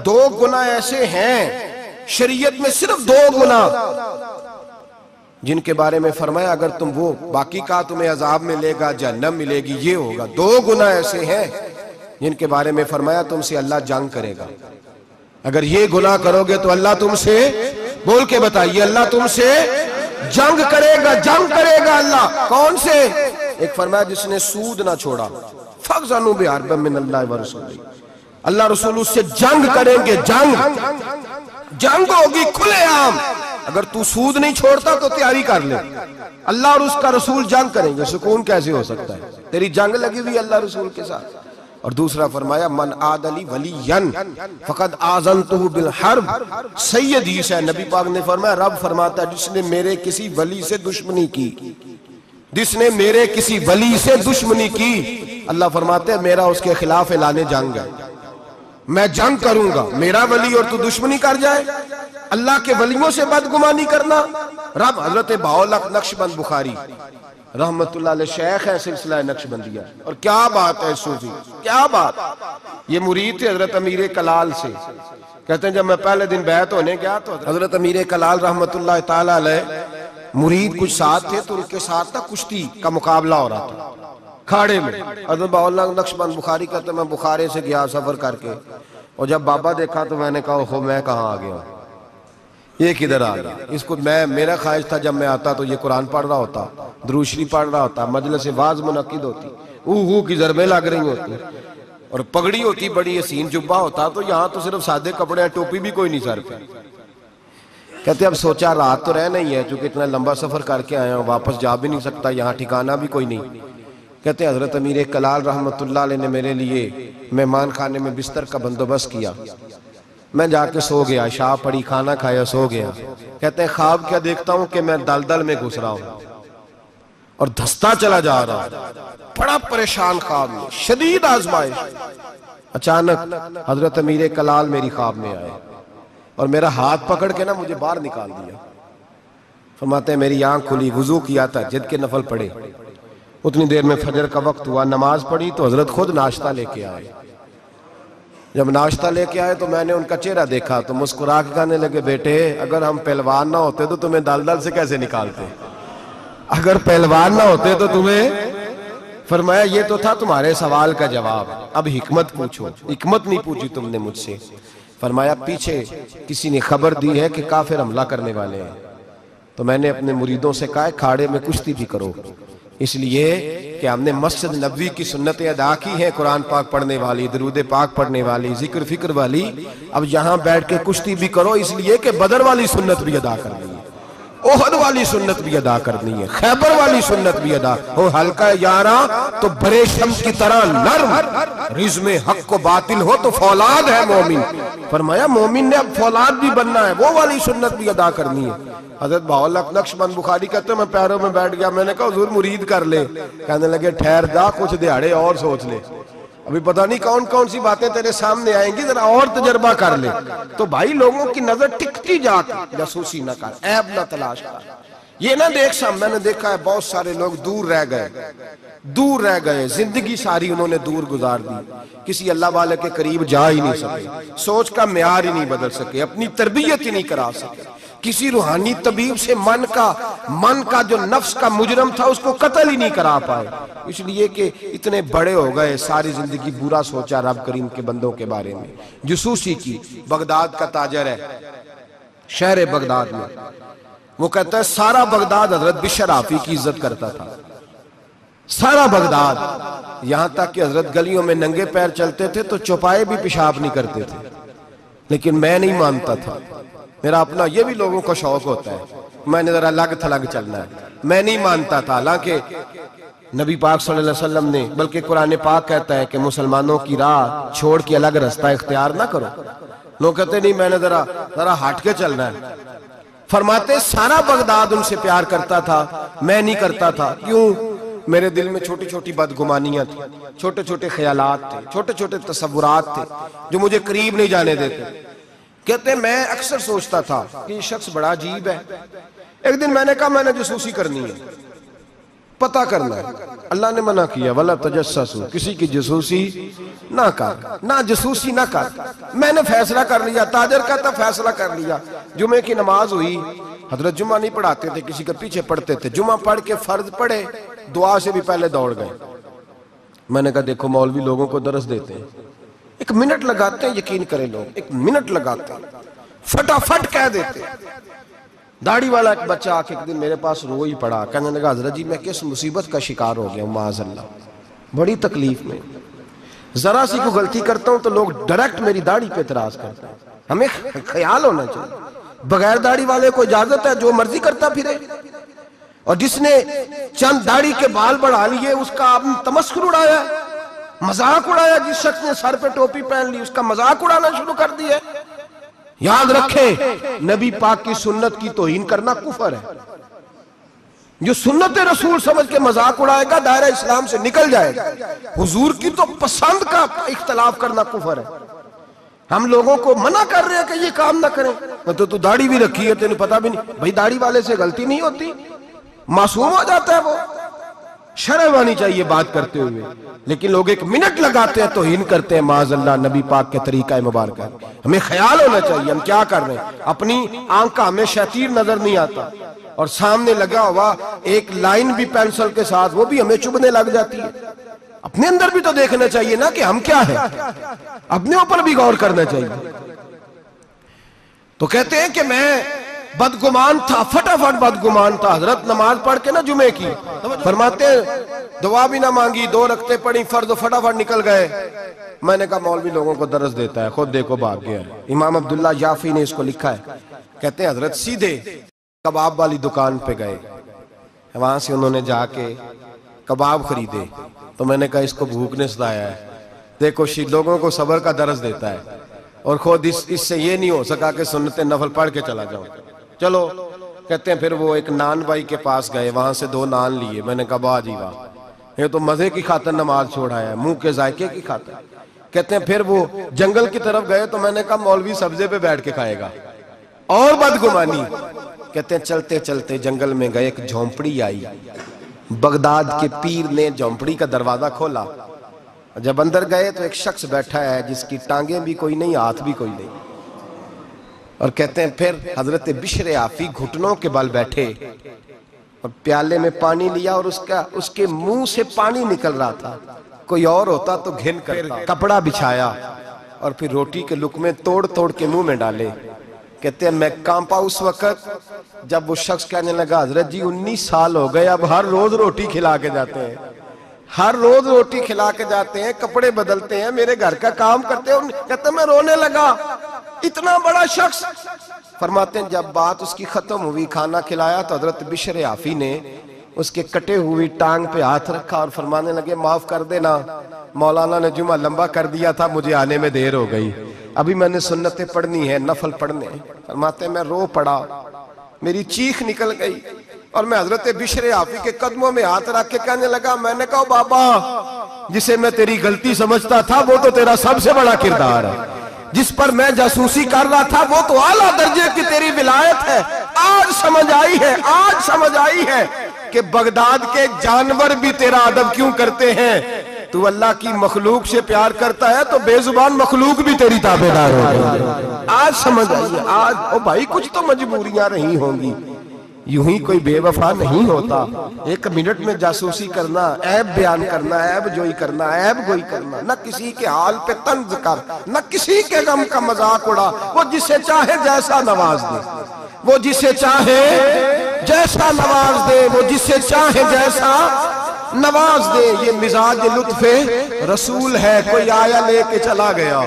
دو گناہ ایسے ہیں شریعت میں، صرف دو گناہ جن کے بارے میں فرمایا اگر تم وہ باقی کا تمہیں عذاب ملے گا، جہنم ملے گی، یہ ہوگا۔ دو گناہ ایسے ہیں جن کے بارے میں فرمایا تم سے اللہ جنگ کرے گا، اگر یہ گناہ کرو گے تو اللہ تم سے، بول کے بتائیے، اللہ تم سے جنگ کرے گا، جنگ کرے گا اللہ۔ کون سے؟ ایک فرمایا جس نے سود نہ چھوڑا، فَأْذَنُوا بِحَرْبٍ مِّنَ اللَّهِ وَرَسُولِهِ، اللہ رسول اس سے جنگ کریں گے، جنگ ہوگی کھلے عام۔ اگر تو سود نہیں چھوڑتا تو تیاری کر لے، اللہ اور اس کا رسول جنگ کریں گے۔ سکون کیسے ہو سکتا ہے؟ تیری جنگ لگی ہوئی اللہ رسول کے ساتھ۔ اور دوسرا فرمایا من عاد لی ولیًا فقد آذنتہ بالحرب، صحیح حدیث ہے، نبی پاک نے فرمایا، رب فرماتا ہے جس نے میرے کسی ولی سے دشمنی کی، جس نے میرے کسی ولی سے دشمنی کی، اللہ فرماتے ہیں میرا اس کے خلاف اعلان جنگ ہے، میں جنگ کروں گا۔ میرا ولی اور تو دشمنی کر جائے، اللہ کے ولیوں سے بدگمانی کرنا۔ رب حضرت بہاءالحق نقشبند بخاری رحمت اللہ علیہ شیخ ہے سلسلہ نقشبندیہ، اور کیا بات ہے صوفی، کیا بات۔ یہ مرید تھے حضرت امیر کلال سے، کہتے ہیں جب میں پہلے دن بیعت ہونے گیا تو حضرت امیر کلال رحمت اللہ تعالی علیہ مرید کچھ ساتھ تھے، تو ان کے ساتھ تھا کشتی کا مقابلہ ہو رہا تھا کھاڑے میں۔ حضرت بہاءالحق نقشبند بخاری کہتے ہیں میں بخارے سے گیا سفر کر کے، اور جب بابا دیکھا تو میں نے کہا اوہو میں کہاں آ گیا، یہ کدھر آ گیا۔ اس کو میرا خواہش تھا جب میں آتا تو یہ قرآن پڑھ رہا ہوتا، درود شریف پڑھ رہا ہوتا، مجلس واعظ منعقد ہوتی، اوہ کی ضربیں لگ رہی ہوتی، اور پگڑی ہوتی بڑی حسین، جبہ ہوتا، تو یہاں تو صرف سادے کپڑے ہیں، ٹوپی بھی کوئی نہیں سر پہ۔ کہتے اب سوچا رات تو رہ نہیں ہے، چونکہ اتنا لمبا سفر کر کے آیا ہوں، واپس جا بھی نہیں سکتا، یہاں ٹھکانہ بھی کوئی نہیں۔ کہتے ہیں حضرت امیر کلال رحمت اللہ علیہ نے میرے لیے مہمان خانے میں بستر کا بندوبست کیا، میں جا کے سو گیا، عشاء پڑی، کھانا کھایا، سو گیا۔ کہتے ہیں خواب کیا دیکھتا ہوں کہ میں دلدل میں گھس رہا ہوں اور دھستا چلا جا رہا ہوں، بڑا پریشان خواب میں، شدید آزمائش۔ اچانک حضرت امیر کلال میری خواب میں آئے اور میرا ہاتھ پکڑ کے مجھے باہر نکال دیا۔ فرماتے ہیں میری آنکھ کھلی، وضو کیا تھا، تہجد کے نفل پڑھے، اتنی دیر میں فجر کا وقت ہوا، نماز پڑھی تو حضرت خود ناشتہ لے کے آئے۔ جب ناشتہ لے کے آئے تو میں نے ان کا چہرہ دیکھا تو مسکرا کے کہنے لگے بیٹے اگر ہم پہلوان نہ ہوتے تو تمہیں دلدل سے کیسے نکالتے، اگر پہلوان نہ ہوتے تو تمہیں۔ فرمایا یہ تو تھا تمہارے سوال کا جواب، اب حکمت پوچھو۔ حکمت نہیں پوچھی تم نے مجھ سے۔ فرمایا پیچھے کسی نے خبر دی ہے کہ کافر حملہ کرنے والے ہیں، تو میں نے اپنے مریدوں سے کہا کھاڑے میں کشتی بھی کرو، اس لیے کہ ہم نے مسجد نبوی کی سنتیں ادا کی ہیں، قرآن پاک پڑھنے والی، درود پاک پڑھنے والی، ذکر فکر والی، اب یہاں بیٹھ کے کشتی بھی کرو، اس لیے کہ بدر والی سنت بھی ادا کرنی ہے، احد والی سنت بھی ادا کرنی ہے، خیبر والی سنت بھی ادا ہو، ہلکا یاراں تو برے شمس کی طرح نرم، رزم حق و باطل ہو تو فولاد ہے مومن۔ فرمایا مومن نے اب فولاد بھی بننا ہے، وہ والی سنت بھی ادا کرنی ہے۔ حضرت بہاءالحق نقشبند بخاری کہتے ہیں میں پیروں میں بیٹھ گیا، میں نے کہا حضور مرید کر لے، کہنے لگے ٹھہر جا کچھ دیہڑے اور سوچ لے، ابھی پتہ نہیں کون کون سی باتیں تیرے سامنے آئیں گی، ذرا اور تجربہ کر لے۔ تو بھائی لوگوں کی نظر ٹکتی جاتی، جاسوسی نہ کر، عیب نہ تلاش کر، یہ نہ دیکھ سام۔ میں نے دیکھا ہے بہت سارے لوگ دور رہ گئے، زندگی ساری انہوں نے دور گزار دی، کسی اللہ والے کے قریب جا ہی نہیں سکے، سوچ کا معیار ہی نہیں بدل سکے، اپنی تربیت ہی نہیں کرا سکے، کسی روحانی طبیب سے من کا جو نفس کا مجرم تھا اس کو قتل ہی نہیں کرا پائے، اس لیے کہ اتنے بڑے ہو گئے، ساری زندگی برا سوچا رب کریم کے بندوں کے بارے میں۔ جسوسی کی، بغداد کا تاجر ہے، شہر بغداد میں، وہ کہتا ہے سارا بغداد حضرت بشر آفی کی عزت کرتا تھا، سارا بغداد، یہاں تک کہ حضرت گلیوں میں ننگے پیر چلتے تھے تو چوپائے بھی پیشاب نہیں کرتے تھے، لیکن میں نہیں مانتا تھا، میرا اپنا یہ بھی لوگوں کو شوق ہوتا ہے، میں نے ذرا الگ تھلگ چلنا ہے، میں نہیں مانتا تھا، حالانکہ نبی پاک صلی اللہ علیہ وسلم نے، بلکہ قرآن پاک کہتا ہے کہ مسلمانوں کی راہ چھوڑ کے الگ رستہ اختیار نہ کرو، لوگ کہتے نہیں میں نے ذرا ہٹ کے چلنا ہے۔ فرماتے سارا بغداد ان سے پیار کرتا تھا، میں نہیں کرتا تھا، کیوں؟ میرے دل میں چھوٹی چھوٹی بدگمانیاں تھیں، چھوٹے چھوٹے خیالات تھے، چھوٹے چھوٹے تصورات تھے جو مجھے قریب نہیں جانے دیتے۔ کہتے میں اکثر سوچتا تھا کہ یہ شخص بڑا عجیب ہے۔ ایک دن میں نے کہا میں نے جاسوسی کرنی ہے، پتہ کرنا ہے. اللہ نے منع کیا وَلَا تَجَسَّسُوا، کسی کی جاسوسی نہ کر، نہ جاسوسی نہ کر. میں نے فیصلہ کر لیا، تاجر کہتا فیصلہ کر لیا. جمعے کی نماز ہوئی، حضرت جمعہ نہیں پڑھاتے تھے، کسی کے پیچھے پڑھتے تھے. جمعہ پڑھ کے فرض پڑھے، دعا سے بھی پہلے دوڑ گئے. میں نے کہا دیکھو مولوی لوگوں کو درس دیتے ہیں، 1 منٹ لگاتے ہیں، یقین کریں لوگ 1 منٹ لگاتے ہیں، فٹافٹ کہہ دیتے ہیں. داڑھی والا ایک بچہ آ کے ایک دن میرے پاس رو ہی پڑا، کہنے لگا حضرت جی میں کس مصیبت کا شکار ہو گیا ہوں، معاذ اللہ، بڑی تکلیف میں. ذرا سی کو غلطی کرتا ہوں تو لوگ ڈائریکٹ میری داڑھی پہ اعتراض کرتے ہیں. ہمیں خیال ہونا چاہیے، بغیر داڑھی والے کو اجازت ہے جو مرضی کرتا پھرے، اور جس نے چند داڑھی کے بال بڑھا لیے اس کا آپ نے تمسخر اڑایا، مذاق اڑایا. جس شخص نے سر پہ ٹوپی پہن لی اس کا مذاق اڑانا شروع کر دیا. یاد رکھیں نبی پاک کی سنت کی توہین کرنا کفر ہے. جو سنت رسول سمجھ کے مذاق اڑائے گا دائرہ اسلام سے نکل جائے گا. حضور کی تو پسند کا اختلاف کرنا کفر ہے. ہم لوگوں کو منع کر رہے ہیں کہ یہ کام نہ کریں. تو داڑھی بھی رکھی ہے تینوں پتہ بھی نہیں. بھائی داڑھی والے سے غلطی نہیں ہوتی، معصوم ہو جاتا ہے وہ. شرم آنی چاہیے بات کرتے ہوئے، لیکن لوگ 1 منٹ لگاتے ہیں توہین کرتے ہیں معاذ اللہ نبی پاک کے طریقہ مبارکہ. ہمیں خیال ہونا چاہیے ہم کیا کر رہے ہیں. اپنی آنکھ کا ہمیں شیطیر نظر نہیں آتا، اور سامنے لگا ہوا ایک لائن بھی پینسل کے ساتھ وہ بھی ہمیں چبھنے لگ جاتی ہے. اپنے اندر بھی تو دیکھنا چاہیے نا کہ ہم کیا ہیں، اپنے اوپر بھی غور کرنا چاہیے. تو کہتے ہیں کہ میں بدگمان تھا، فٹافٹ بدگمان تھا. حضرت نماز پڑھ کے نا جمعے کی فرماتے ہیں دعا بھی نہ مانگی، 2 رکعتیں پڑھی فرض، فٹافٹ نکل گئے. میں نے کہا مولوی لوگوں کو درس دیتا ہے، خود دیکھو بھاگ گیا ہے. امام عبداللہ یافی نے اس کو لکھا ہے. کہتے ہیں حضرت سیدھے کباب والی دکان پہ گئے، وہاں سے انہوں نے جا کے کباب خریدے. تو میں نے کہا اس کو بھوک نے ستایا ہے، دیکھو لوگوں کو صبر کا درس دیتا ہے، اور خود اس سے یہ نہیں ہو سکا کہ سنت نفل پڑھ کے چلا جاؤں. چلو کہتے ہیں پھر وہ ایک نان بھائی کے پاس گئے، وہاں سے 2 نان لیے. میں نے کہا واہ جی واہ، یہ تو مزے کی خاطر نماز چھوڑا ہے، منہ کے ذائقے کی خاطر. کہتے ہیں پھر وہ جنگل کی طرف گئے تو میں نے کہا مولوی سبزے پہ بیٹھ کے کھائے گا، اور بدگمانی. کہتے ہیں چلتے چلتے جنگل میں گئے، ایک جھونپڑی آئی. بغداد کے پیر نے جھونپڑی کا دروازہ کھولا. جب اندر گئے تو ایک شخص بیٹھا ہے جس کی ٹانگیں بھی کوئی نہیں، ہاتھ بھی کوئی نہیں. اور کہتے ہیں پھر حضرت بشر عافی گھٹنوں کے بل بیٹھے اور پیالے میں پانی لیا، اور اس کے منہ سے پانی نکل رہا تھا. کوئی اور ہوتا تو گھن کرتا. کپڑا بچھایا اور پھر روٹی کے لقمے توڑ توڑ کے منہ میں ڈالے. کہتے ہیں میں کانپا اس وقت جب وہ شخص کہنے لگا حضرت جی 19 سال ہو گئے، اب ہر روز روٹی کھلا کے جاتے ہیں، ہر روز روٹی کھلا کے جاتے ہیں، کپڑے بدلتے ہیں، میرے گھر کا کام کرتے ہیں. کہتے ہیں میں رونے لگا. اتنا بڑا شخص. فرماتے ہیں جب بات اس کی ختم ہوئی، کھانا کھلایا تو حضرت بشر عافی نے اس کے کٹے ہوئی ٹانگ پہ ہاتھ رکھا اور فرمانے لگے معاف کر دینا، مولانا نے جمعہ لمبا کر دیا تھا، مجھے آنے میں دیر ہو گئی، ابھی میں نے سنتیں پڑھنی ہے، نفل پڑھنے. فرماتے ہیں میں رو پڑا، میری چیخ نکل گئی، اور میں حضرت بشر عافی کے قدموں میں ہاتھ رکھ کے کہنے لگا، میں نے کہا بابا جسے میں تیری غلطی سمجھتا تھا وہ تو تیرا سب سے بڑا کردار ہے، جس پر میں جاسوسی کر رہا تھا وہ تو اعلیٰ درجے کی تیری ولایت ہے. آج سمجھ آئی ہے کہ بغداد کے جانور بھی تیرا ادب کیوں کرتے ہیں. تو اللہ کی مخلوق سے پیار کرتا ہے تو بے زبان مخلوق بھی تیری تابعدار ہو گئی. آج سمجھ آئی ہے. آج او بھائی کچھ تو مجبوریاں رہی ہوں گی، یوں ہی کوئی بے وفا نہیں ہوتا. 1 منٹ میں جاسوسی کرنا، عیب بیان کرنا، عیب جوئی کرنا، عیب گوئی کرنا، نہ کسی کے حال پہ طنز کر، نہ کسی کے غم کا مذاق اڑا. وہ جسے چاہے جیسا نواز دے، وہ جسے چاہے جیسا نواز دے، وہ جسے چاہے جیسا نواز دے. یہ مزاج لطف رسول ہے. کوئی آیا لے کے چلا گیا،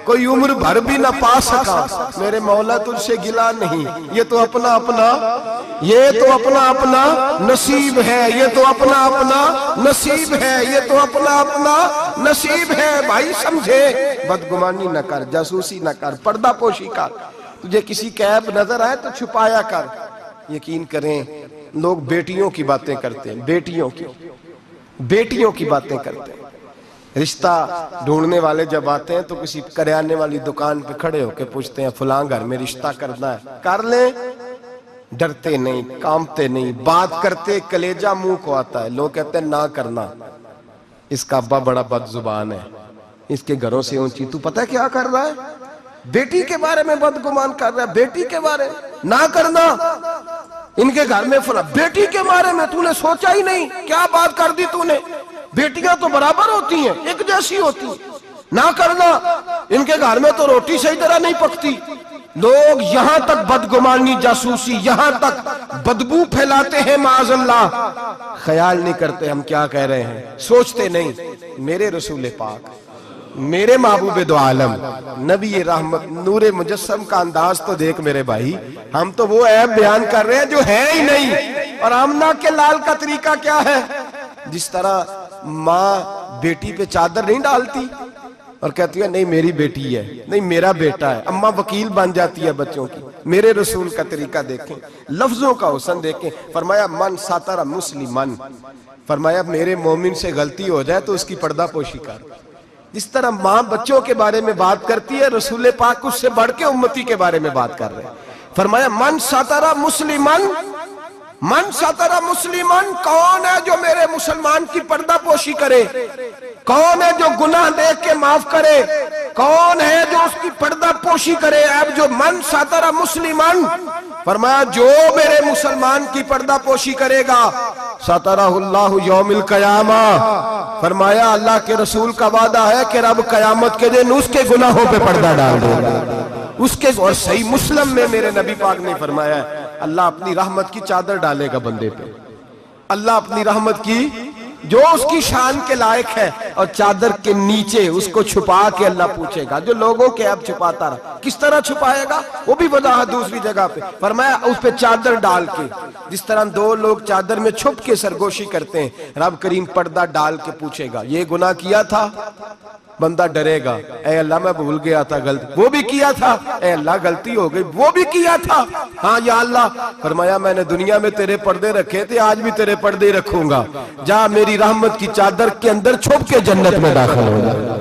کوئی عمر بھر بھی نہ پا سکا. میرے مولا تجھ سے گلا نہیں، یہ تو اپنا اپنا نصیب ہے، یہ تو اپنا اپنا نصیب ہے، یہ تو اپنا اپنا نصیب ہے. بھائی سمجھے، بدگمانی نہ کر، جاسوسی نہ کر، پردہ پوشی کر. تجھے کسی کا عیب نظر آئے تو چھپایا کر. یقین کریں لوگ بیٹیوں کی باتیں کرتے ہیں، بیٹیوں کی باتیں کرتے ہیں. رشتہ ڈھونڈنے والے جب آتے ہیں تو کسی کریانے والی دکان پہ کھڑے ہو کے پوچھتے ہیں فلاں گھر میں رشتہ کرنا ہے، کر لیں. ڈرتے نہیں، کامتے نہیں، بات کرتے کلیجہ منہ کو آتا ہے. لوگ کہتے ہیں نہ کرنا، اس کا ابا بڑا بد زبان ہے، اس کے گھروں سے اونچی. تو پتہ کیا کر رہا ہے؟ بیٹی کے بارے میں بدگمان کر رہا ہے. بیٹی کے بارے میں نہ کرنا، ان کے گھر میں فلاں. بیٹی کے بارے میں تو نے سوچا ہی نہیں، کیا بات کر دی تو نے؟ بیٹیاں تو برابر ہوتی ہیں، ایک جیسی ہوتی ہیں. نہ کرنا، ان کے گھر میں تو روٹی صحیح طرح نہیں پکتی. لوگ یہاں تک بدگمانی، جاسوسی، یہاں تک بدبو پھیلاتے ہیں معاذ اللہ. خیال نہیں کرتے ہم کیا کہہ رہے ہیں، سوچتے نہیں. میرے رسول پاک، میرے محبوب دو عالم، نبی رحمت، نور مجسم کا انداز تو دیکھ میرے بھائی. ہم تو وہ عیب بیان کر رہے ہیں جو ہے ہی نہیں. اور آمنہ کے لال کا طریقہ کیا ہے؟ جس طرح ماں بیٹی پہ چادر نہیں ڈالتی اور کہتی ہے نہیں میری بیٹی ہے، نہیں میرا بیٹا ہے. اماں وکیل بن جاتی ہے بچوں کی. میرے رسول کا طریقہ دیکھیں، لفظوں کا حسن دیکھیں. فرمایا من ساتر مسلمن، فرمایا میرے مومن سے غلطی ہو جائے تو اس کی پردہ پوشی کر. جس طرح ماں بچوں کے بارے میں بات کرتی ہے، رسول پاک اس سے بڑھ کے امتی کے بارے میں بات کر رہے ہیں. فرمایا من ساتر مسلمن، من ساتر مسلمن، کون ہے جو میرے مسلمان کی پردہ پوشی کرے؟ کون ہے جو گناہ دیکھ کے معاف کرے؟ کون ہے جو اس کی پردہ پوشی کرے؟ اب جو من ساتر مسلمن، فرمایا جو میرے مسلمان کی پردہ پوشی کرے گا، ساترہ اللہ یوم القیامہ. فرمایا اللہ کے رسول کا وعدہ ہے کہ رب قیامت کے دن اس کے گناہوں پہ پردہ ڈال دے گا. اس کے، اور صحیح مسلم میں میرے نبی پاک نے فرمایا ہے اللہ اپنی رحمت کی چادر ڈالے گا بندے پہ. اللہ اپنی رحمت کی جو اس کی شان کے لائق ہے، اور چادر کے نیچے اس کو چھپا کے اللہ پوچھے گا. جو لوگوں کے عیب چھپاتا رہا، کس طرح چھپائے گا؟ وہ بھی وضاحت دوسری جگہ پہ. فرمایا اس پہ چادر ڈال کے، جس طرح دو لوگ چادر میں چھپ کے سرگوشی کرتے ہیں، رب کریم پردہ ڈال کے پوچھے گا یہ گناہ کیا تھا؟ بندہ ڈرے گا، اے اللہ میں بھول گیا تھا، غلطی. وہ بھی کیا تھا، اے اللہ غلطی ہو گئی. وہ بھی کیا تھا، ہاں یا اللہ. فرمایا میں نے دنیا میں تیرے پردے رکھے تھے، آج بھی تیرے پردے رکھوں گا. جا میری رحمت کی چادر کے اندر چھپ کے جنت میں داخل ہو جا.